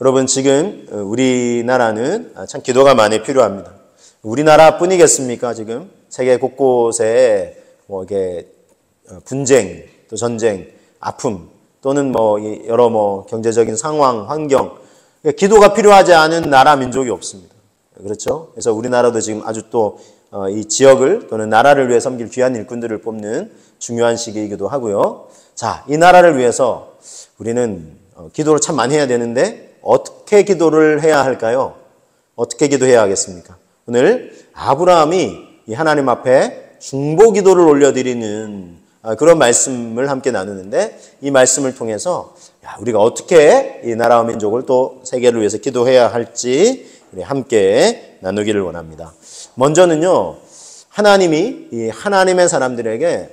여러분 지금 우리나라는 참 기도가 많이 필요합니다. 우리나라뿐이겠습니까? 지금 세계 곳곳에 뭐 이게 분쟁, 또 전쟁, 아픔 또는 뭐 여러 뭐 경제적인 상황, 환경, 기도가 필요하지 않은 나라 민족이 없습니다. 그렇죠? 그래서 우리나라도 지금 아주 또 이 지역을 또는 나라를 위해 섬길 귀한 일꾼들을 뽑는 중요한 시기이기도 하고요. 자, 이 나라를 위해서 우리는 기도를 참 많이 해야 되는데 어떻게 기도를 해야 할까요? 어떻게 기도해야 하겠습니까? 오늘 아브라함이 이 하나님 앞에 중보 기도를 올려드리는 그런 말씀을 함께 나누는데 이 말씀을 통해서 우리가 어떻게 이 나라와 민족을 또 세계를 위해서 기도해야 할지 함께 나누기를 원합니다. 먼저는요, 하나님이 이 하나님의 사람들에게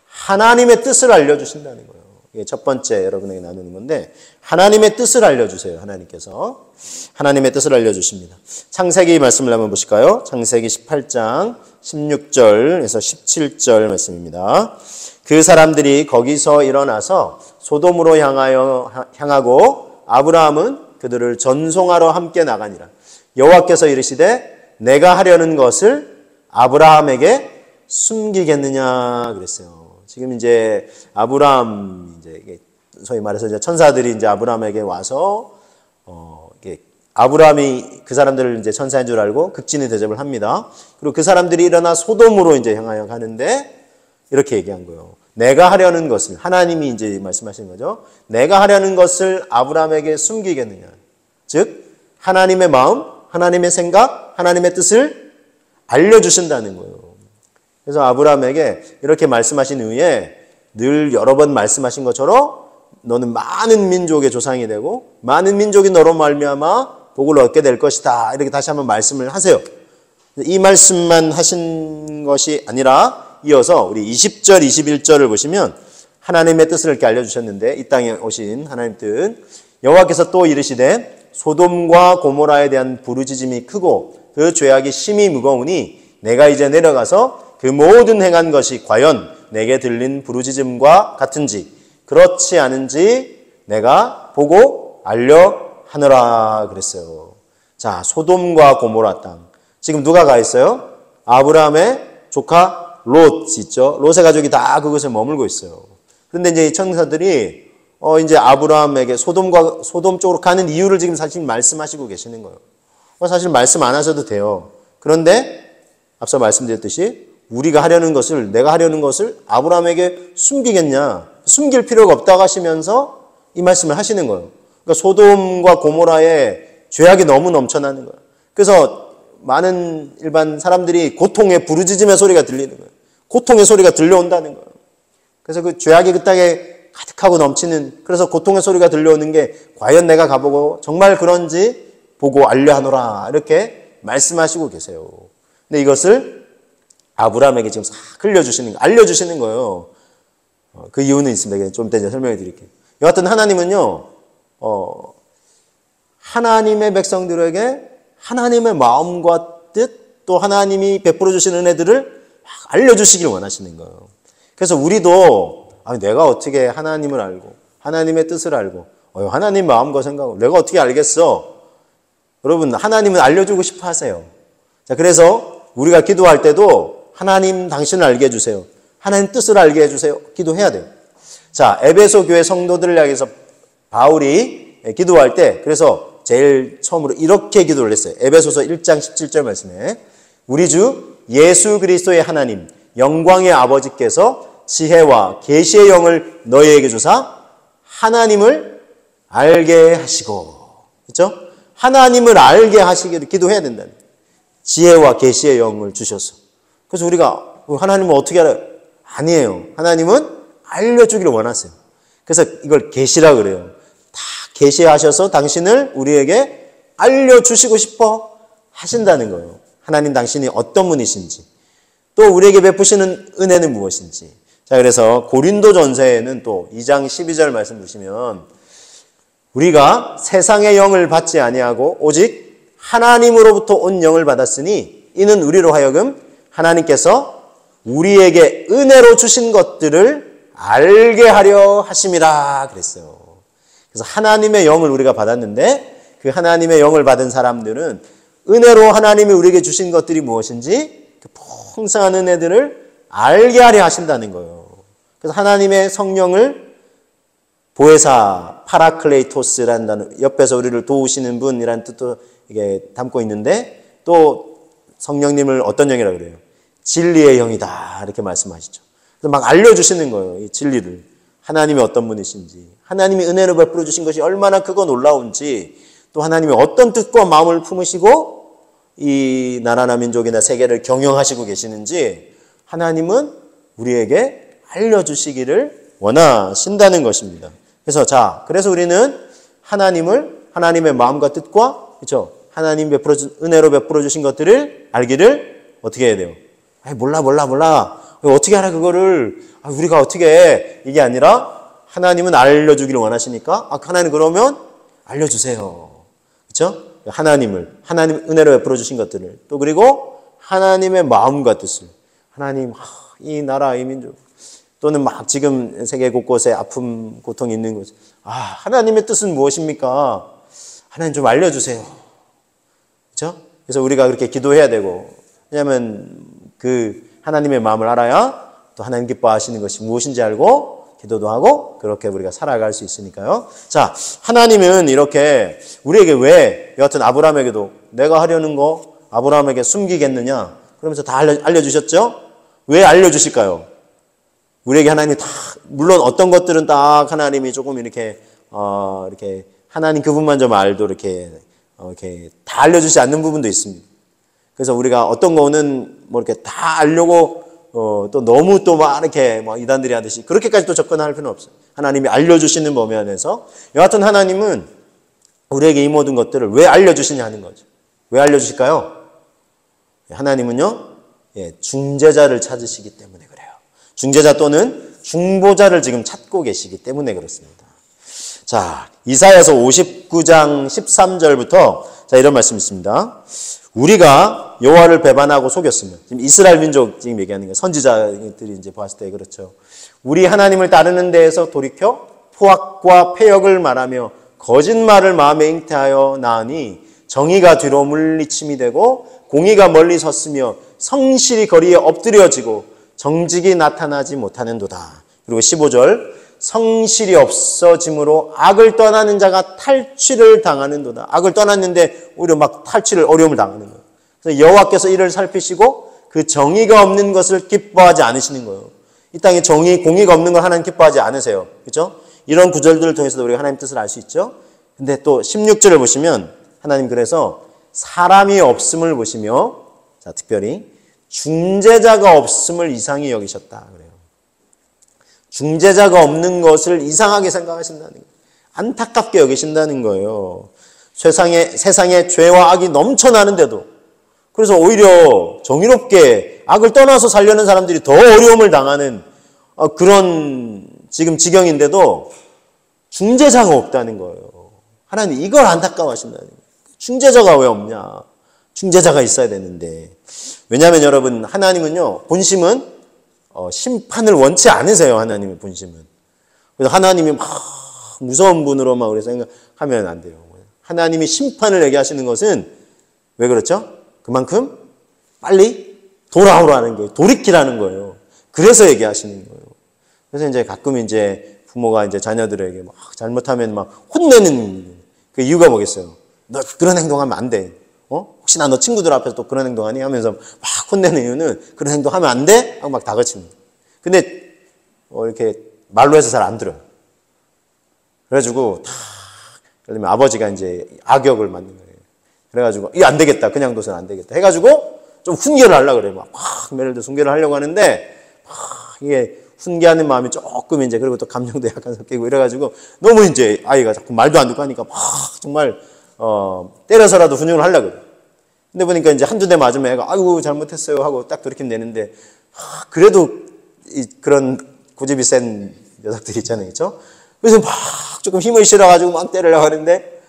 하나님의 뜻을 알려주신다는 거예요. 이게 첫 번째 여러분에게 나누는 건데 하나님의 뜻을 알려주세요. 하나님께서 하나님의 뜻을 알려주십니다. 창세기 말씀을 한번 보실까요? 창세기 18장 16절에서 17절 말씀입니다. 그 사람들이 거기서 일어나서 소돔으로 향하고 아브라함은 그들을 전송하러 함께 나가니라. 여호와께서 이르시되 내가 하려는 것을 아브라함에게 숨기겠느냐 그랬어요. 지금 이제 아브라함 이제 소위 말해서 이제 천사들이 이제 아브라함에게 와서 아브라함이 그 사람들을 이제 천사인 줄 알고 극진히 대접을 합니다. 그리고 그 사람들이 일어나 소돔으로 이제 향하여 가는데 이렇게 얘기한 거예요. 내가 하려는 것을 하나님이 이제 말씀하시는 거죠. 내가 하려는 것을 아브라함에게 숨기겠느냐. 즉 하나님의 마음, 하나님의 생각, 하나님의 뜻을 알려주신다는 거예요. 그래서 아브라함에게 이렇게 말씀하신 후에 늘 여러 번 말씀하신 것처럼 너는 많은 민족의 조상이 되고 많은 민족이 너로 말미암아 복을 얻게 될 것이다. 이렇게 다시 한번 말씀을 하세요. 이 말씀만 하신 것이 아니라 이어서 우리 20절, 21절을 보시면 하나님의 뜻을 이렇게 알려주셨는데 이 땅에 오신 하나님 뜻 여호와께서 또 이르시되 소돔과 고모라에 대한 부르짖음이 크고 그 죄악이 심히 무거우니 내가 이제 내려가서 그 모든 행한 것이 과연 내게 들린 부르짖음과 같은지 그렇지 않은지 내가 보고 알려 하느라 그랬어요. 자, 소돔과 고모라 땅. 지금 누가 가 있어요? 아브라함의 조카 롯 있죠. 롯의 가족이 다 그것에 머물고 있어요. 그런데 이제 이 천사들이 이제 아브라함에게 소돔 쪽으로 가는 이유를 지금 사실 말씀하시고 계시는 거예요. 사실 말씀 안 하셔도 돼요. 그런데 앞서 말씀드렸듯이 우리가 하려는 것을 내가 하려는 것을 아브라함에게 숨기겠냐? 숨길 필요가 없다고 하시면서 이 말씀을 하시는 거예요. 그러니까 소돔과 고모라의 죄악이 너무 넘쳐나는 거예요. 그래서 많은 일반 사람들이 고통의 부르짖음의 소리가 들리는 거예요. 고통의 소리가 들려온다는 거예요. 그래서 그 죄악이 그 땅에 가득하고 넘치는 그래서 고통의 소리가 들려오는 게 과연 내가 가보고 정말 그런지 보고 알려 하노라 이렇게 말씀하시고 계세요. 근데 이것을 아브라함에게 지금 싹 알려주시는 거예요. 그 이유는 있습니다. 좀 이따 설명해 드릴게요. 여하튼 하나님은요, 하나님의 백성들에게 하나님의 마음과 뜻 또 하나님이 베풀어 주신 은혜들을 알려주시길 원하시는 거예요. 그래서 우리도 내가 어떻게 하나님을 알고 하나님의 뜻을 알고 하나님 마음과 생각을 내가 어떻게 알겠어? 여러분 하나님은 알려주고 싶어 하세요. 자, 그래서 우리가 기도할 때도 하나님 당신을 알게 해주세요. 하나님 뜻을 알게 해주세요. 기도해야 돼요. 자, 에베소 교회 성도들을 향해서 바울이 기도할 때 그래서 제일 처음으로 이렇게 기도를 했어요. 에베소서 1장 17절 말씀에 우리 주 예수 그리스도의 하나님 영광의 아버지께서 지혜와 계시의 영을 너희에게 주사 하나님을 알게 하시고 그렇죠? 하나님을 알게 하시기를 기도해야 된다는 지혜와 계시의 영을 주셔서 그래서 우리가 하나님은 어떻게 알아요? 아니에요. 하나님은 알려주기를 원하세요. 그래서 이걸 계시라 그래요. 다 계시하셔서 당신을 우리에게 알려주시고 싶어 하신다는 거예요. 하나님 당신이 어떤 분이신지 또 우리에게 베푸시는 은혜는 무엇인지 자 그래서 고린도전서에는 또 2장 12절 말씀 보시면 우리가 세상의 영을 받지 아니하고 오직 하나님으로부터 온 영을 받았으니 이는 우리로 하여금 하나님께서 우리에게 은혜로 주신 것들을 알게 하려 하심이라 그랬어요. 그래서 하나님의 영을 우리가 받았는데 그 하나님의 영을 받은 사람들은 은혜로 하나님이 우리에게 주신 것들이 무엇인지 그 풍성한 은혜들을 알게 하려 하신다는 거예요. 그래서 하나님의 성령을 보혜사, 파라클레이토스라는 단어, 옆에서 우리를 도우시는 분이라는 뜻도 이게 담고 있는데, 또 성령님을 어떤 영이라고 그래요? 진리의 영이다, 이렇게 말씀하시죠. 그래서 막 알려주시는 거예요, 이 진리를. 하나님이 어떤 분이신지, 하나님이 은혜를 베풀어 주신 것이 얼마나 크고 놀라운지, 또 하나님이 어떤 뜻과 마음을 품으시고 이 나라나 민족이나 세계를 경영하시고 계시는지 하나님은 우리에게 알려주시기를 원하신다는 것입니다. 그래서 우리는 하나님의 마음과 뜻과, 그렇죠? 하나님 은혜로 베풀어 주신 것들을 알기를 어떻게 해야 돼요? 몰라. 어떻게 알아, 그거를. 우리가 어떻게 해. 이게 아니라 하나님은 알려주기를 원하시니까, 하나님 그러면 알려주세요. 그렇죠? 하나님 은혜로 베풀어 주신 것들을, 또 그리고 하나님의 마음과 뜻을, 하나님, 이 나라, 이 민족, 또는 막 지금 세계 곳곳에 아픔, 고통이 있는 곳, 하나님의 뜻은 무엇입니까? 하나님 좀 알려주세요. 그렇죠? 그래서 우리가 그렇게 기도해야 되고, 왜냐하면 그 하나님의 마음을 알아야 또 하나님 기뻐하시는 것이 무엇인지 알고 기도도 하고 그렇게 우리가 살아갈 수 있으니까요. 자, 하나님은 이렇게 우리에게 왜, 여하튼 아브라함에게도 내가 하려는 거 아브라함에게 숨기겠느냐 그러면서 다 알려주셨죠? 왜 알려주실까요? 우리에게 하나님이 다, 물론 어떤 것들은 딱 하나님이 조금 이렇게 하나님 그분만 좀 알도 이렇게 다 알려주지 않는 부분도 있습니다. 그래서 우리가 어떤 거는 뭐 이렇게 다 알려고 또 너무 또 막 이렇게 이단들이 하듯이 그렇게까지 또 접근할 필요는 없어요. 하나님이 알려주시는 범위 안에서. 여하튼 하나님은 우리에게 이 모든 것들을 왜 알려주시냐 하는 거죠. 왜 알려주실까요? 하나님은요, 중재자를 찾으시기 때문에 그래요. 중재자 또는 중보자를 지금 찾고 계시기 때문에 그렇습니다. 자, 이사야서 59장 13절부터 자, 이런 말씀이 있습니다. 우리가 여호와를 배반하고 속였으면, 지금 이스라엘 민족 지금 얘기하는 거예요. 선지자들이 이제 봤을 때 그렇죠. 우리 하나님을 따르는 데에서 돌이켜 포악과 패역을 말하며 거짓말을 마음에 잉태하여 나으니 정의가 뒤로 물리침이 되고 공의가 멀리 섰으며 성실이 거리에 엎드려지고 정직이 나타나지 못하는도다. 그리고 15절 성실이 없어짐으로 악을 떠나는 자가 탈취를 당하는도다. 악을 떠났는데 오히려 막 어려움을 당하는 거예요. 그래서 여호와께서 이를 살피시고 그 정의가 없는 것을 기뻐하지 않으시는 거예요. 이 땅에 공의가 없는 걸 하나님 기뻐하지 않으세요. 그렇죠? 이런 구절들을 통해서도 우리가 하나님 뜻을 알 수 있죠. 근데 또 16절을 보시면 하나님 그래서 사람이 없음을 보시며, 자, 특별히 중재자가 없음을 이상히 여기셨다 그래요. 중재자가 없는 것을 이상하게 생각하신다는 거예요. 안타깝게 여기신다는 거예요. 세상에 죄와 악이 넘쳐나는데도, 그래서 오히려 정의롭게 악을 떠나서 살려는 사람들이 더 어려움을 당하는 그런 지금 지경인데도 중재자가 없다는 거예요. 하나님 이걸 안타까워하신다는 거예요. 중재자가 왜 없냐? 중재자가 있어야 되는데. 왜냐하면 여러분, 하나님은요, 본심은 심판을 원치 않으세요. 하나님의 본심은. 그래서 하나님이 막 무서운 분으로만 우리 생각하면 안 돼요. 하나님이 심판을 얘기하시는 것은 왜 그렇죠? 그만큼 빨리 돌아오라는 거예요. 돌이키라는 거예요. 그래서 얘기하시는 거예요. 그래서 이제 가끔 이제 부모가 이제 자녀들에게 막 잘못하면 막 혼내는 그 이유가 뭐겠어요? 너 그런 행동하면 안 돼. 혹시나 너 친구들 앞에서 또 그런 행동하니? 하면서 막 혼내는 이유는 그런 행동하면 안 돼? 하고 막 다그칩니다. 근데 이렇게 말로 해서 잘 안 들어요. 그래가지고 예를 들면 아버지가 이제 악역을 맡는 거예요. 그래가지고 이거 안 되겠다. 그냥 둬서는 안 되겠다. 해가지고 좀 훈계를 하려고 그래요. 막 예를 들어서 훈계를 하려고 하는데 이게 훈계하는 마음이 조금 이제, 그리고 또 감정도 약간 섞이고 이래가지고 너무 이제 아이가 자꾸 말도 안 듣고 하니까 막 정말 때려서라도 훈육을 하려고 그래요. 근데 보니까 이제 한두 대 맞으면 애가 아이고 잘못했어요 하고 딱 돌이키면 되는데, 그래도 그런 고집이 센 녀석들이 있잖아요. 그렇죠? 그래서 막 조금 힘을 실어가지고 막 때리려고 하는데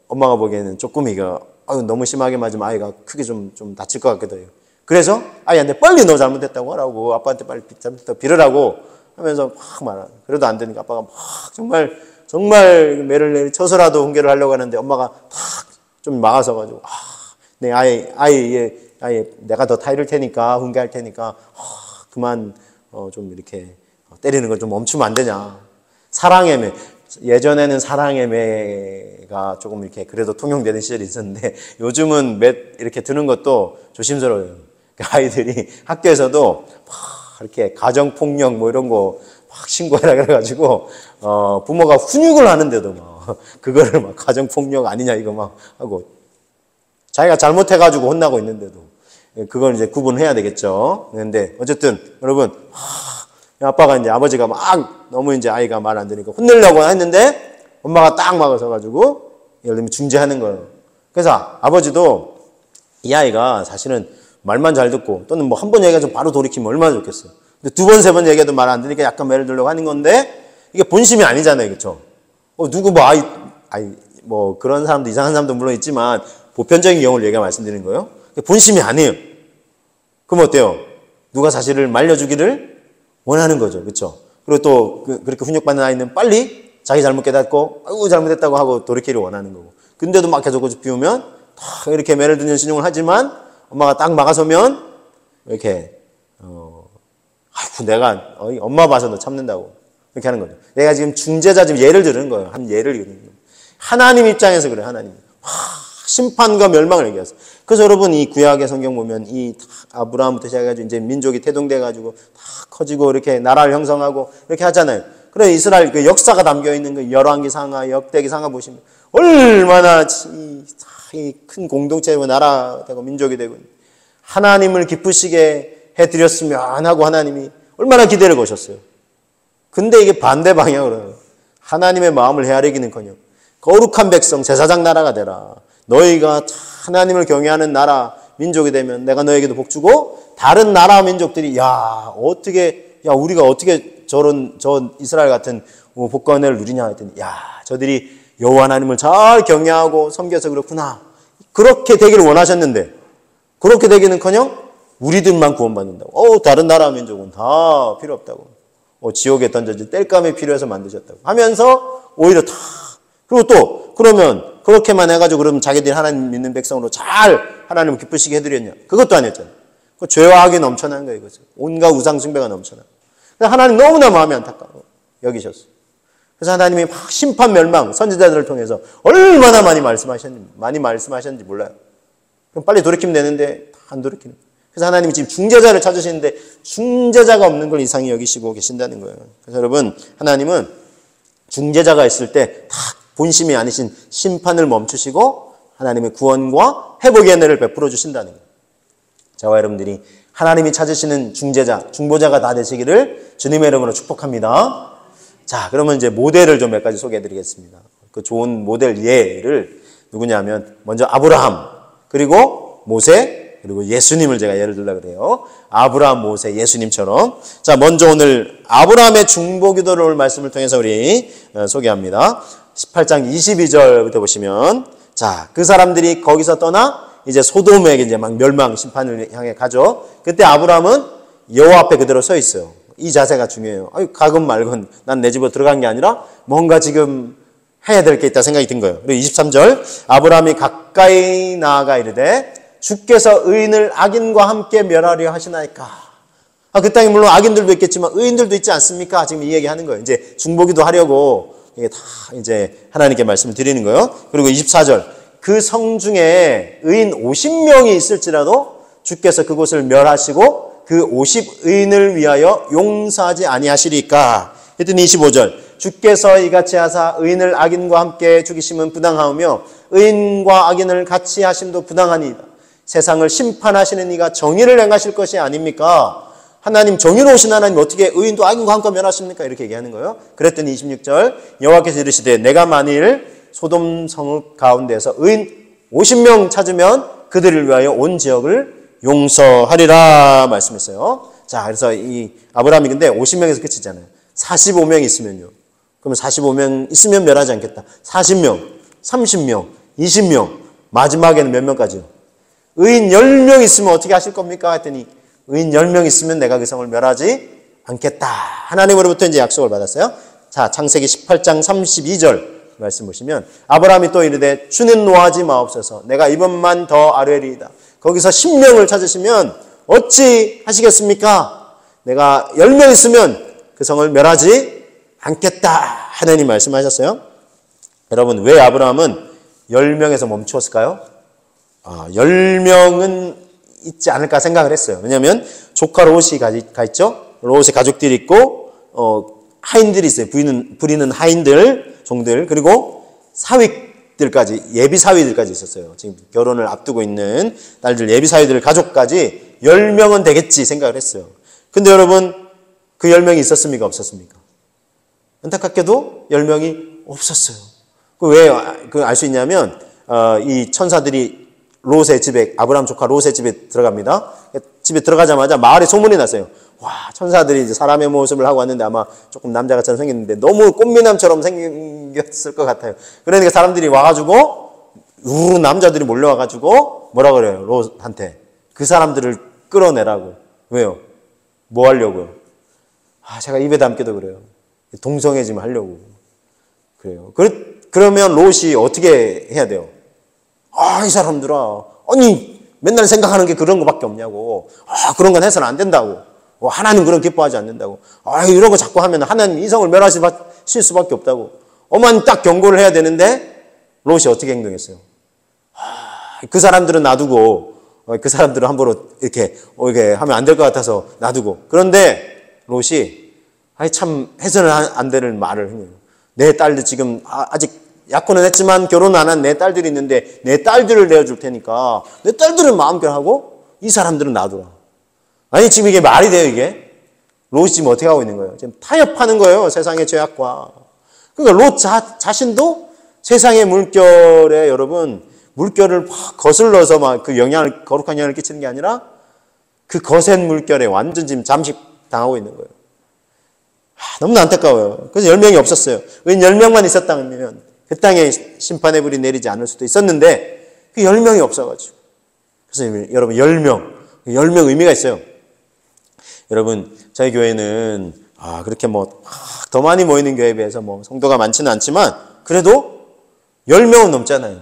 엄마가 보기에는 조금 이거 너무 심하게 맞으면 아이가 크게 좀 다칠 것 같기도 해요. 그래서 아이한테 빨리 너 잘못했다고 하라고, 아빠한테 빨리 잘못했다고 빌으라고 하면서 막 말하는. 그래도 안 되니까 아빠가 막 정말 정말 매를 쳐서라도 훈계를 하려고 하는데 엄마가 탁 좀 막아서가지고 내 아이 내가 더 타이를 테니까 훈계할 테니까 그만 좀 이렇게 때리는 걸 좀 멈추면 안 되냐. 사랑의 예전에는 사랑의 매가 조금 이렇게 그래도 통용되는 시절이 있었는데 요즘은 이렇게 드는 것도 조심스러워요. 아이들이 학교에서도 막 이렇게 가정폭력 뭐 이런 거 막 신고해라 그래가지고 부모가 훈육을 하는데도 막 그거를 막 가정폭력 아니냐 이거 막 하고 자기가 잘못해가지고 혼나고 있는데도 그걸 이제 구분해야 되겠죠. 그런데 어쨌든 여러분 아빠가 이제 아버지가 막 너무 이제 아이가 말 안 들으니까 혼내려고 했는데 엄마가 딱 막아서가지고 예를 들면 중재하는 거예요. 그래서 아버지도 이 아이가 사실은 말만 잘 듣고 또는 뭐 한 번 얘기해서 바로 돌이키면 얼마나 좋겠어요. 근데 두 번, 세 번 얘기해도 말 안 들으니까 약간 매를 들려고 하는 건데 이게 본심이 아니잖아요. 그렇죠? 누구 뭐 뭐 그런 사람도 이상한 사람도 물론 있지만 보편적인 경우를 얘기가 말씀드리는 거예요. 본심이 아니에요. 그럼 어때요? 누가 사실을 말려주기를 원하는 거죠. 그렇죠? 그리고 또 그렇게 훈육받는 아이는 빨리 자기 잘못 깨닫고 아이고 잘못했다고 하고 돌이키기를 원하는 거고. 근데도 막 계속 비우면 다 이렇게 매를 드는 신용을 하지만 엄마가 딱 막아서면 이렇게 아이고 내가 엄마 봐서 너 참는다고 이렇게 하는 거죠. 내가 지금 중재자 지금 예를 들은 거예요. 한 예를 들은 거예요. 하나님 입장에서 그래요. 하나님 심판과 멸망을 얘기했어요. 그래서 여러분 이 구약의 성경 보면 이 아브라함부터 시작해가지고 이제 민족이 태동돼가지고 다 커지고 이렇게 나라를 형성하고 이렇게 하잖아요. 그래 이스라엘 그 역사가 담겨 있는 그 열왕기 상하, 역대기 상하 보시면 얼마나 이 큰 공동체고 나라 되고 민족이 되고 하나님을 기쁘시게 해드렸으면 하고 하나님이 얼마나 기대를 거셨어요. 근데 이게 반대 방향으로 하나님의 마음을 헤아리기는커녕 거룩한 백성 제사장 나라가 되라. 너희가 하나님을 경외하는 나라 민족이 되면 내가 너에게도 복 주고 다른 나라 민족들이 우리가 어떻게 저 이스라엘 같은 복권을 누리냐 했더니 저들이 여호와 하나님을 잘 경외하고 섬겨서 그렇구나. 그렇게 되기를 원하셨는데 그렇게 되기는커녕 우리들만 구원받는다고. 다른 나라 민족은 다 필요 없다고. 지옥에 던져질 땔감이 필요해서 만드셨다고 하면서 오히려 다 그리고 또 그러면 그렇게만 해가지고 그러면 자기들이 하나님 믿는 백성으로 잘 하나님을 기쁘시게 해드렸냐? 그것도 아니었잖아요. 그 죄와 악이 넘쳐난 거예요. 이거죠. 온갖 우상 숭배가 넘쳐나. 하나님 너무나 마음이 안타까워 여기셨어요. 그래서 하나님이 막 심판 멸망 선지자들을 통해서 얼마나 많이 말씀하셨는지 몰라요. 그럼 빨리 돌이키면 되는데 다 안 돌이키는 거예요. 그래서 하나님이 지금 중재자를 찾으시는데 중재자가 없는 걸 이상히 여기시고 계신다는 거예요. 그래서 여러분 하나님은 중재자가 있을 때 다 본심이 아니신 심판을 멈추시고 하나님의 구원과 회복의 은혜를 베풀어 주신다는 거예요. 저와 여러분들이 하나님이 찾으시는 중재자, 중보자가 다 되시기를 주님의 이름으로 축복합니다. 자, 그러면 이제 모델을 좀 몇 가지 소개해 드리겠습니다. 그 좋은 모델 예를 누구냐면 먼저 아브라함, 그리고 모세, 그리고 예수님을 제가 예를 들려고 그래요. 아브라함, 모세, 예수님처럼. 자, 먼저 오늘 아브라함의 중보기도를 말씀을 통해서 우리 소개합니다. 18장 22절부터 보시면 자, 그 사람들이 거기서 떠나 이제 소돔에게 이제 막 멸망 심판을 향해 가죠. 그때 아브라함은 여호와 앞에 그대로 서 있어요. 이 자세가 중요해요. 가건 말건 난 내 집으로 들어간 게 아니라 뭔가 지금 해야 될 게 있다 생각이 든 거예요. 그리고 23절 아브라함이 가까이 나아가 이르되 주께서 의인을 악인과 함께 멸하려 하시나이까. 그 땅에 물론 악인들도 있겠지만 의인들도 있지 않습니까? 지금 이 얘기하는 거예요. 이제 중보기도 하려고 이게 다 이제 하나님께 말씀을 드리는 거예요. 그리고 24절 그 성 중에 의인 50명이 있을지라도 주께서 그곳을 멸하시고 그 50의인을 위하여 용서하지 아니하시리까. 했더니 25절 주께서 이같이 하사 의인을 악인과 함께 죽이심은 부당하오며 의인과 악인을 같이 하심도 부당하니이다. 세상을 심판하시는 이가 정의를 행하실 것이 아닙니까? 하나님 정의로우신 하나님 어떻게 의인도 악인과 함께 멸하십니까? 이렇게 얘기하는 거예요. 그랬더니 26절 여호와께서 이르시되 내가 만일 소돔 성읍 가운데서 의인 50명 찾으면 그들을 위하여 온 지역을 용서하리라 말씀했어요. 자, 그래서 이 아브라함이 근데 50명에서 끝이잖아요. 45명 있으면요. 그러면 45명 있으면 멸하지 않겠다. 40명, 30명, 20명, 마지막에는 몇 명까지요? 의인 10명 있으면 어떻게 하실 겁니까? 했더니 의인 10명 있으면 내가 그 성을 멸하지 않겠다. 하나님으로부터 이제 약속을 받았어요. 자, 창세기 18장 32절 말씀 보시면 아브라함이 또 이르되 주는 노하지 마옵소서. 내가 이번만 더 아뢰리이다. 거기서 10명을 찾으시면 어찌 하시겠습니까? 내가 10명 있으면 그 성을 멸하지 않겠다. 하나님 말씀하셨어요. 여러분, 왜 아브라함은 10명에서 멈추었을까요? 10명은 있지 않을까 생각을 했어요. 왜냐하면 조카 롯이 가 있죠. 롯의 가족들이 있고 하인들이 있어요. 부리는 하인들, 종들, 그리고 사위들까지, 예비 사위들까지 있었어요. 지금 결혼을 앞두고 있는 딸들, 예비 사위들 가족까지 10명은 되겠지 생각을 했어요. 근데 여러분, 그 10명이 있었습니까? 없었습니까? 안타깝게도 10명이 없었어요. 왜 알 수 있냐면 이 천사들이 롯의 집에, 아브라함 조카 롯의 집에 들어갑니다. 집에 들어가자마자 마을에 소문이 났어요. 와, 천사들이 이제 사람의 모습을 하고 왔는데 아마 조금 남자같이 생겼는데 너무 꽃미남처럼 생겼을 것 같아요. 그러니까 사람들이 와가지고 우르르 남자들이 몰려와가지고 뭐라 그래요? 롯한테. 그 사람들을 끌어내라고. 왜요? 뭐 하려고요? 제가 입에 담기도 그래요. 동성애좀 하려고. 그래요. 그러면 롯이 어떻게 해야 돼요? 이 사람들아, 아니 맨날 생각하는 게 그런 거밖에 없냐고. 그런 건 해서는 안 된다고. 하나님 그런 기뻐하지 않는다고. 이런 거 자꾸 하면 하나님 이성을 멸하실 수밖에 없다고. 어머니 딱 경고를 해야 되는데 롯이 어떻게 행동했어요? 그 사람들은 놔두고, 그 사람들은 함부로 이렇게 하면 안 될 것 같아서 놔두고. 그런데 롯이 참 해서는 안 되는 말을 해요. 내 딸들 지금 아직 약혼은 했지만 결혼 안 한 내 딸들이 있는데 내 딸들을 내어줄 테니까 내 딸들은 마음대로 하고 이 사람들은 놔두라. 아니 지금 이게 말이 돼요 이게? 롯이 지금 어떻게 하고 있는 거예요? 지금 타협하는 거예요. 세상의 죄악과. 그러니까 롯 자신도 세상의 물결에 여러분 물결을 막 거슬러서 막 그 거룩한 영향을 끼치는 게 아니라 그 거센 물결에 완전 지금 잠식당하고 있는 거예요. 너무나 안타까워요. 그래서 10명이 없었어요. 왜 10명만 있었다면 그 땅에 심판의 불이 내리지 않을 수도 있었는데 그 10명이 없어가지고. 그래서 여러분 10명 의미가 있어요. 여러분 저희 교회는 그렇게 더 많이 모이는 교회에 비해서 성도가 많지는 않지만 그래도 10명은 넘잖아요.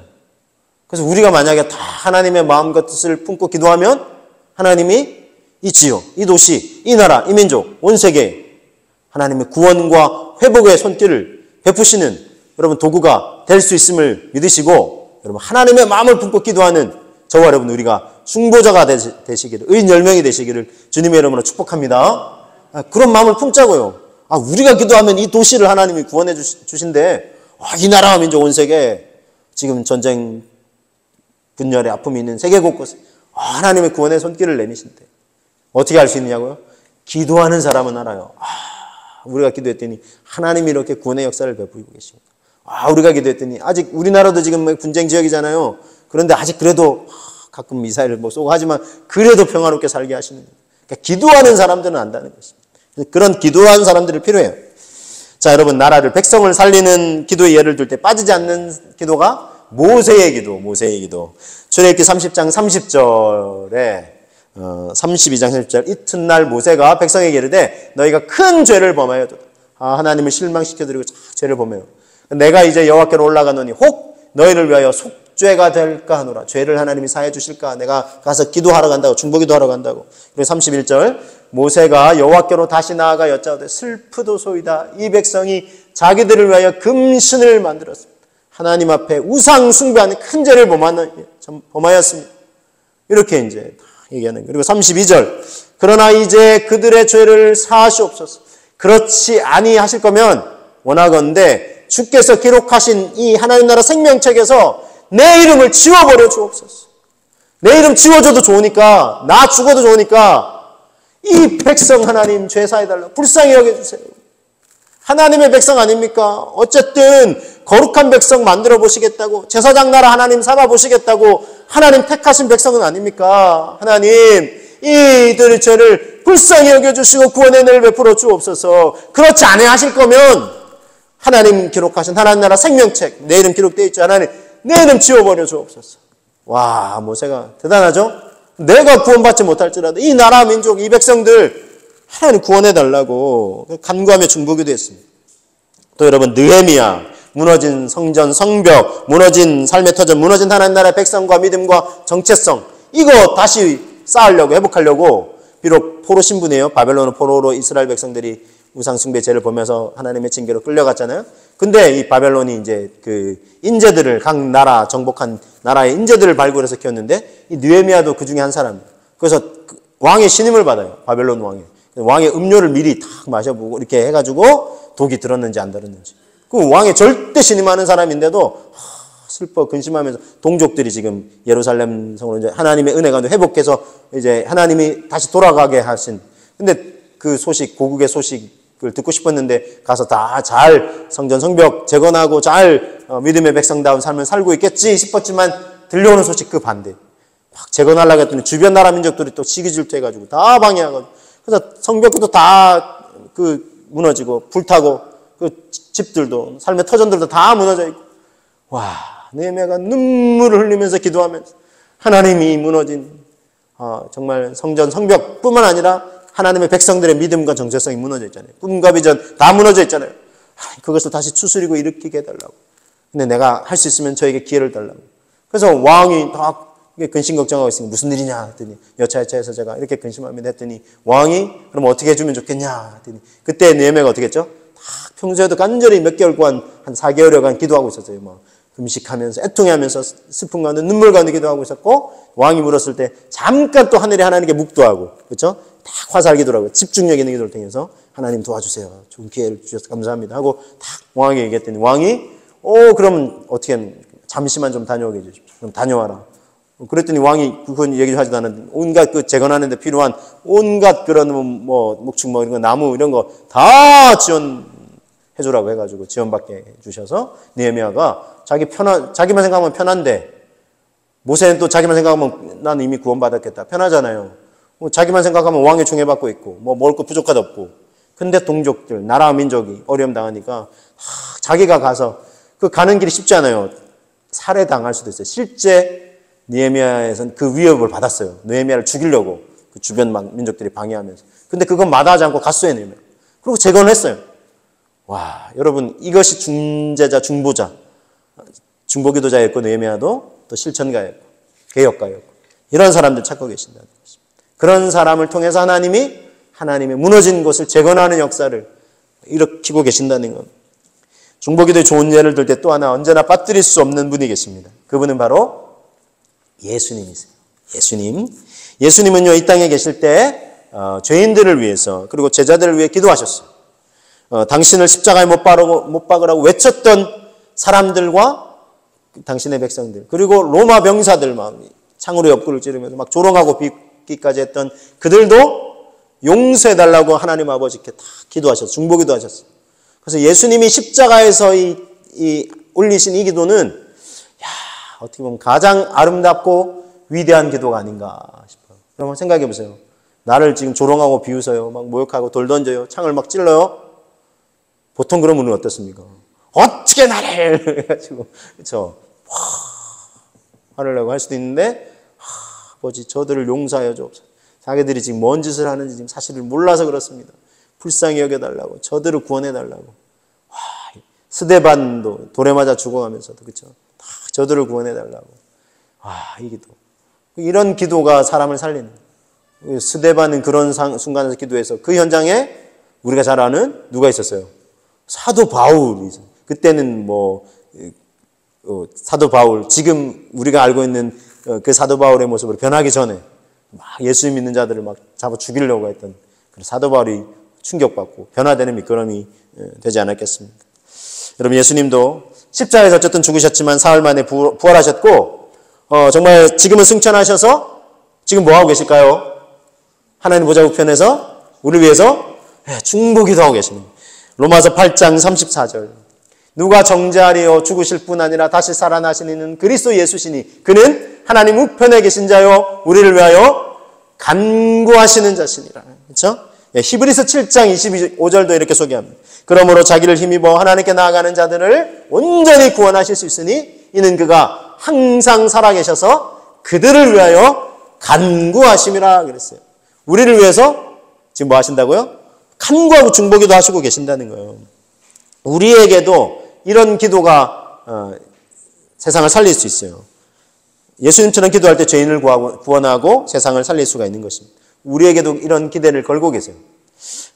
그래서 우리가 만약에 다 하나님의 마음과 뜻을 품고 기도하면 하나님이 이 지역, 이 도시, 이 나라, 이 민족, 온 세계에 하나님의 구원과 회복의 손길을 베푸시는 여러분 도구가 될 수 있음을 믿으시고 여러분 하나님의 마음을 품고 기도하는 저와 여러분 우리가 중보자가 되시기를, 의인 10명이 되시기를 주님의 이름으로 축복합니다. 그런 마음을 품자고요. 우리가 기도하면 이 도시를 하나님이 구원해 주신대. 이 나라와 민족 온 세계 지금 전쟁 분열의 아픔이 있는 세계 곳곳에 하나님의 구원의 손길을 내미신대. 어떻게 할 수 있느냐고요? 기도하는 사람은 알아요. 우리가 기도했더니 하나님이 이렇게 구원의 역사를 베푸고 계십니다. 우리가 기도했더니 아직 우리나라도 지금 분쟁 지역이잖아요. 그런데 아직 그래도 가끔 미사일을 쏘고 하지만 그래도 평화롭게 살게 하시는 거예요. 그러니까 기도하는 사람들은 안다는 것입니다. 그런 기도하는 사람들이 필요해요. 자, 여러분 백성을 살리는 기도의 예를 들 때 빠지지 않는 기도가 모세의 기도. 출애굽기 30장 30절에 32장 30절 이튿날 모세가 백성에게 이르되 너희가 큰 죄를 범하여도 하나님을 실망시켜드리고 죄를 범해요. 내가 이제 여호와께로 올라가노니 혹 너희를 위하여 속죄가 될까 하노라. 죄를 하나님이 사해 주실까? 내가 가서 기도하러 간다고, 중보기도하러 간다고. 그리고 31절 모세가 여호와께로 다시 나아가 여짜오되 슬프도소이다. 이 백성이 자기들을 위하여 금신을 만들었습니다. 하나님 앞에 우상 숭배하는 큰 죄를 범하였습니다. 이렇게 이제 얘기하는 거예요. 그리고 32절 그러나 이제 그들의 죄를 사하시옵소서. 그렇지 아니하실 거면 원하건대 주께서 기록하신 이 하나님 나라 생명책에서 내 이름을 지워버려 주옵소서. 내 이름 지워줘도 좋으니까 나 죽어도 좋으니까 이 백성 하나님 죄 사해달라고 불쌍히 여겨주세요. 하나님의 백성 아닙니까? 어쨌든 거룩한 백성 만들어 보시겠다고 제사장 나라 하나님 삼아 보시겠다고 하나님 택하신 백성은 아닙니까? 하나님 이들의 죄를 불쌍히 여겨주시고 구원의 은혜를 베풀어 주옵소서. 그렇지 아니하실 거면 하나님 기록하신 하나님 나라 생명책 내 이름 기록되어 있죠. 하나님 내 이름 지워버려 주옵소서. 와 모세가 대단하죠? 내가 구원받지 못할지라도 이 나라 민족 이 백성들 하나님 구원해달라고 간구하며 중보기도 했습니다. 또 여러분 느헤미야, 무너진 성전, 성벽, 무너진 삶의 터전, 무너진 하나님 나라의 백성과 믿음과 정체성, 이거 다시 쌓으려고, 회복하려고, 비록 포로 신분이에요. 바벨론 포로로 이스라엘 백성들이 우상숭배 죄를 보면서 하나님의 징계로 끌려갔잖아요. 근데 이 바벨론이 이제 그 인재들을, 각 나라, 정복한 나라의 인재들을 발굴해서 키웠는데, 이 느헤미야도 그 중에 한 사람. 그래서 왕의 신임을 받아요. 바벨론 왕의. 왕의 음료를 미리 탁 마셔보고 이렇게 해가지고 독이 들었는지 안 들었는지. 그 왕의 절대 신임하는 사람인데도 슬퍼 근심하면서 동족들이 지금 예루살렘 성으로 이제 하나님의 은혜가 회복해서 이제 하나님이 다시 돌아가게 하신. 근데 그 소식, 고국의 소식을 듣고 싶었는데 가서 다 잘 성전 성벽 재건하고 잘 믿음의 백성다운 삶을 살고 있겠지 싶었지만 들려오는 소식 그 반대. 막 재건하려고 했더니 주변 나라 민족들이 또 시기질투해가지고 다 방해하고, 그래서 성벽도 다 그 무너지고 불타고 그 집들도 삶의 터전들도 다 무너져 있고, 와, 느헤미야가 눈물을 흘리면서 기도하면서 하나님이 무너진 정말 성전 성벽뿐만 아니라 하나님의 백성들의 믿음과 정체성이 무너져 있잖아요. 꿈과 비전 다 무너져 있잖아요. 그것을 다시 추스리고 일으키게 해달라고. 근데 내가 할 수 있으면 저에게 기회를 달라고. 그래서 왕이 다 근심 걱정하고 있으니 무슨 일이냐 했더니 여차여차해서 제가 이렇게 근심합니다 했더니 왕이 그럼 어떻게 해주면 좋겠냐 했더니 그때 느헤미야가 어떻게 했죠? 평소에도 간절히 몇 개월간 한 4개월여간 기도하고 있었어요. 막 금식하면서 애통해하면서 슬픔 가운데 눈물 가운데 기도하고 있었고, 왕이 물었을 때 잠깐 또 하늘에 하나님께 묵도하고, 그렇죠? 딱 화살 기도라고 집중력 있는 기도를 통해서 하나님 도와주세요. 좋은 기회를 주셔서 감사합니다 하고 딱 왕에게 얘기했더니 왕이 그럼 어떻게 하면 잠시만 좀 다녀오게 해주십시오. 그럼 다녀와라. 그랬더니 왕이 그건 얘기를 하지도 않았는데 온갖 그 재건하는 데 필요한 온갖 그런 뭐 목축 뭐 이런 거 나무 이런 거 다 지원해주라고 해가지고 지원받게 해주셔서 느헤미야가 자기만 생각하면 편한데, 모세는 또 자기만 생각하면 난 이미 구원받았겠다 편하잖아요. 자기만 생각하면 왕의 총애받고 있고 뭐 먹을 거 부족하도 없고, 근데 동족들 나라 민족이 어려움 당하니까 자기가 가서 그 가는 길이 쉽지 않아요. 살해당할 수도 있어요. 실제 느헤미야에서는 그 위협을 받았어요. 느헤미야를 죽이려고 그 주변 민족들이 방해하면서. 근데 그건 마다하지 않고 갔어요. 느헤미야. 그리고 재건을 했어요. 와, 여러분, 이것이 중재자, 중보자, 중보기도자였고 느헤미야도 또 실천가였고 개혁가였고 이런 사람들 찾고 계신다는 것입니다. 그런 사람을 통해서 하나님의 무너진 곳을 재건하는 역사를 일으키고 계신다는 것. 중보기도의 좋은 예를 들 때 또 하나 언제나 빠뜨릴 수 없는 분이 계십니다. 그분은 바로 예수님이세요. 예수님은요, 이 땅에 계실 때 죄인들을 위해서 그리고 제자들을 위해 기도하셨어요. 당신을 십자가에 못 박으라고 외쳤던 사람들과 당신의 백성들, 그리고 로마 병사들 막 창으로 옆구리를 찌르면서 막 조롱하고 비기까지 했던 그들도 용서해달라고 하나님 아버지께 다 기도하셨어요. 중보기도 하셨어요. 그래서 예수님이 십자가에서 올리신 이 기도는 어떻게 보면 가장 아름답고 위대한 기도가 아닌가 싶어요. 여러분 생각해 보세요. 나를 지금 조롱하고 비웃어요. 막 모욕하고 돌 던져요. 창을 막 찔러요. 보통 그런 분은 어떻습니까? 어떻게 나를 해가지고 그렇죠. 화를 내고 할 수도 있는데 아버지 저들을 용서하여 주옵소서. 자기들이 지금 뭔 짓을 하는지 지금 사실을 몰라서 그렇습니다. 불쌍히 여겨달라고, 저들을 구원해달라고. 스데반도 돌에 맞아 죽어가면서도 그렇죠. 다 저들을 구원해달라고. 이 기도. 이런 기도가 사람을 살리는. 스데반은 그런 순간에서 기도해서 그 현장에 우리가 잘 아는 누가 있었어요? 사도 바울이 있어요. 그때는 사도 바울, 지금 우리가 알고 있는 그 사도 바울의 모습으로 변하기 전에 막 예수 믿는 자들을 막 잡아 죽이려고 했던 사도 바울이 충격받고 변화되는 미끄럼이 되지 않았겠습니까? 여러분, 예수님도 십자가에서 어쨌든 죽으셨지만 사흘 만에 부활하셨고, 정말 지금은 승천하셔서 지금 뭐하고 계실까요? 하나님 보좌 우편에서 우리를 위해서 중보기도 하고 계십니다. 로마서 8장 34절. 누가 정죄하리요 죽으실 뿐 아니라 다시 살아나시는 그리스도 예수시니 그는 하나님 우편에 계신 자요 우리를 위하여 간구하시는 자시니라. 그렇죠? 히브리서 7장 25절도 이렇게 소개합니다. 그러므로 자기를 힘입어 하나님께 나아가는 자들을 온전히 구원하실 수 있으니 이는 그가 항상 살아계셔서 그들을 위하여 간구하심이라 그랬어요. 우리를 위해서 지금 뭐 하신다고요? 간구하고 중보기도 하시고 계신다는 거예요. 우리에게도 이런 기도가 세상을 살릴 수 있어요. 예수님처럼 기도할 때 죄인을 구원하고 세상을 살릴 수가 있는 것입니다. 우리에게도 이런 기대를 걸고 계세요.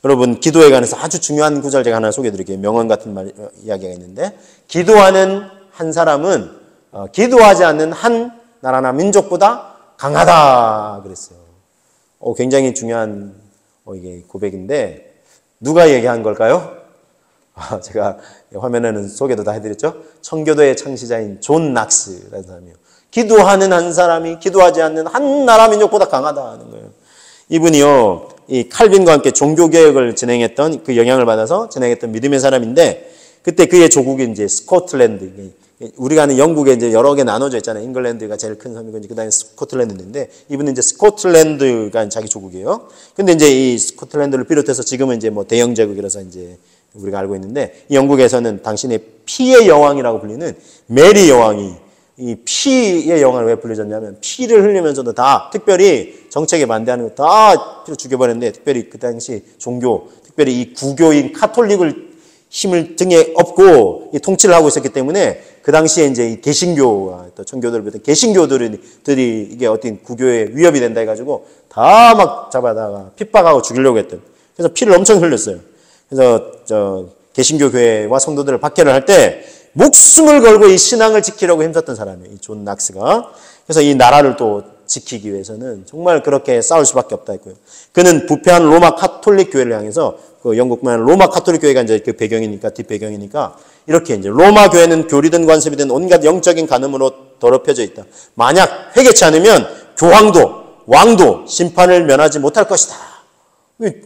여러분, 기도에 관해서 아주 중요한 구절 제가 하나 소개해드릴게요. 명언 같은 이야기가 있는데, 기도하는 한 사람은 기도하지 않는 한 나라나 민족보다 강하다 그랬어요. 굉장히 중요한 이게 고백인데, 누가 얘기한 걸까요? 제가 화면에는 소개도 다 해드렸죠. 청교도의 창시자인 존 낙스라는 사람이에요. 기도하는 한 사람이 기도하지 않는 한 나라 민족보다 강하다는 거예요. 이분이요, 이 칼빈과 함께 종교개혁을 진행했던 그 영향을 받아서 진행했던 믿음의 사람인데, 그때 그의 조국이 이제 스코틀랜드, 우리가 아는 영국에 이제 여러 개 나눠져 있잖아요. 잉글랜드가 제일 큰 섬이고, 그 다음에 스코틀랜드인데, 이분은 이제 스코틀랜드가 자기 조국이에요. 근데 이제 이 스코틀랜드를 비롯해서 지금은 이제 뭐 대영 제국이라서 이제 우리가 알고 있는데, 이 영국에서는 당신의 피의 여왕이라고 불리는 메리 여왕이, 이 피의 여왕을 왜 불려졌냐면, 피를 흘리면서도 다 특별히 정책에 반대하는 거 다 피로 죽여버렸는데, 특별히 그 당시 종교, 특별히 이 구교인 카톨릭을 힘을 등에 업고 이 통치를 하고 있었기 때문에, 그 당시에 이제 이 개신교와 또 청교도를 비롯한 개신교들이 이게 어떤 구교에 위협이 된다 해가지고 다 막 잡아다가 핍박하고 죽이려고 했던. 그래서 피를 엄청 흘렸어요. 그래서 개신교 교회와 성도들을 박해를 할 때 목숨을 걸고 이 신앙을 지키려고 힘썼던 사람이에요. 이 존 낙스가. 그래서 이 나라를 또 지키기 위해서는 정말 그렇게 싸울 수밖에 없다 했고요. 그는 부패한 로마 카톨릭 교회를 향해서, 그 영국만 로마 카톨릭 교회가 이제 그 배경이니까, 뒷배경이니까, 이렇게 이제 로마 교회는 교리든 관습이든 온갖 영적인 간음으로 더럽혀져 있다. 만약 회개치 않으면 교황도 왕도 심판을 면하지 못할 것이다.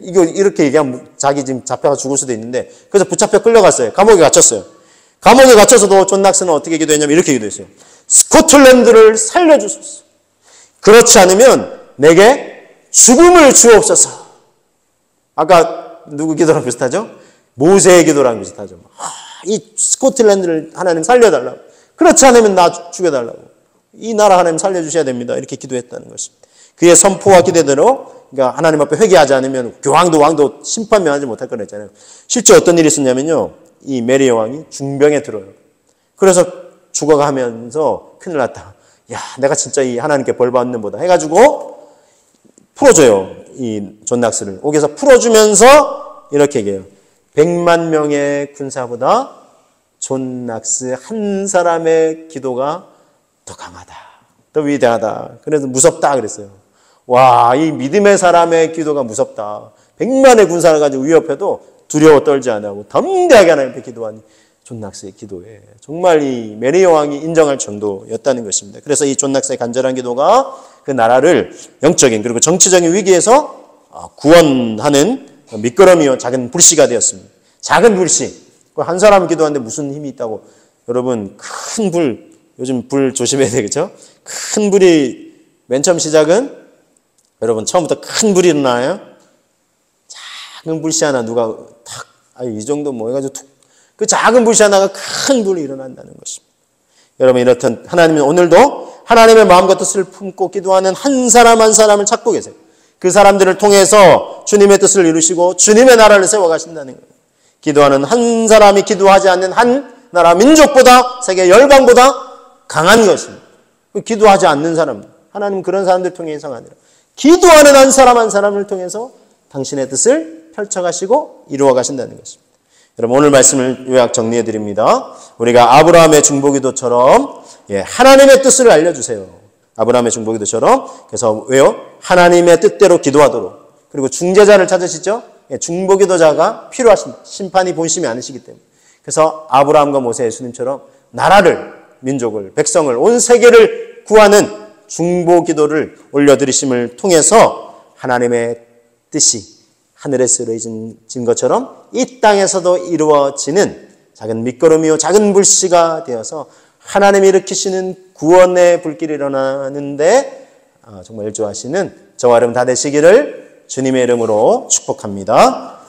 이거 이렇게 얘기하면 자기 지금 잡혀가 죽을 수도 있는데, 그래서 붙잡혀 끌려갔어요. 감옥에 갇혔어요. 감옥에 갇혀서도 존 낙스는 어떻게 기도했냐면 이렇게 기도했어요. 스코틀랜드를 살려주소서. 그렇지 않으면 내게 죽음을 주옵소서. 아까 누구 기도랑 비슷하죠? 모세의 기도랑 비슷하죠. 이 스코틀랜드를 하나님 살려달라고. 그렇지 않으면 나 죽여달라고. 이 나라 하나님 살려주셔야 됩니다. 이렇게 기도했다는 것입니다. 그의 선포와 기대대로, 그러니까 하나님 앞에 회개하지 않으면 교황도 왕도 심판 면하지 못할 거라 했잖아요. 실제 어떤 일이 있었냐면요, 이 메리 여왕이 중병에 들어요. 그래서 죽어가면서 큰일 났다. 야, 내가 진짜 이 하나님께 벌 받는 보다 해가지고 풀어줘요. 이 존 낙스를. 옥에서 풀어주면서 이렇게 얘기해요. 100만 명의 군사보다 존 낙스 한 사람의 기도가 더 강하다. 더 위대하다. 그래서 무섭다 그랬어요. 와, 이 믿음의 사람의 기도가 무섭다. 100만의 군사를 가지고 위협해도 두려워 떨지 않고 담대하게 하나님께 기도한 존 낙스의 기도에 정말 이 메리 여왕이 인정할 정도였다는 것입니다. 그래서 이 존 낙스의 간절한 기도가 그 나라를 영적인 그리고 정치적인 위기에서 구원하는 미끄러미요 작은 불씨가 되었습니다. 작은 불씨. 한 사람 기도하는데 무슨 힘이 있다고. 여러분, 큰 불, 요즘 불 조심해야 되겠죠? 큰 불이 맨 처음 시작은 여러분 처음부터 큰 불이 일어나요? 작은 불씨 하나 누가 탁, 이 정도 뭐 해가지고 그 작은 불씨 하나가 큰 불이 일어난다는 것입니다. 여러분, 이렇듯 하나님은 오늘도 하나님의 마음과 뜻을 품고 기도하는 한 사람 한 사람을 찾고 계세요. 그 사람들을 통해서 주님의 뜻을 이루시고 주님의 나라를 세워가신다는 거예요. 기도하는 한 사람이 기도하지 않는 한 나라 민족보다, 세계 열방보다 강한 것입니다. 기도하지 않는 사람, 하나님 그런 사람들 통해서가 아니라 기도하는 한 사람 한 사람을 통해서 당신의 뜻을 펼쳐가시고 이루어가신다는 것입니다. 여러분, 오늘 말씀을 요약 정리해 드립니다. 우리가 아브라함의 중보기도처럼 하나님의 뜻을 알려주세요. 아브라함의 중보기도처럼. 그래서 왜요? 하나님의 뜻대로 기도하도록. 그리고 중재자를 찾으시죠? 중보기도자가 필요하십니다. 심판이 본심이 아니시기 때문에. 그래서 아브라함과 모세, 예수님처럼 나라를, 민족을, 백성을, 온 세계를 구하는 중보기도를 올려드리심을 통해서 하나님의 뜻이 하늘에서 이루어진 것처럼 이 땅에서도 이루어지는 작은 밑거름이요 작은 불씨가 되어서 하나님이 일으키시는 구원의 불길이 일어나는데 정말 일조하시는 저와 여러분 다 되시기를 주님의 이름으로 축복합니다.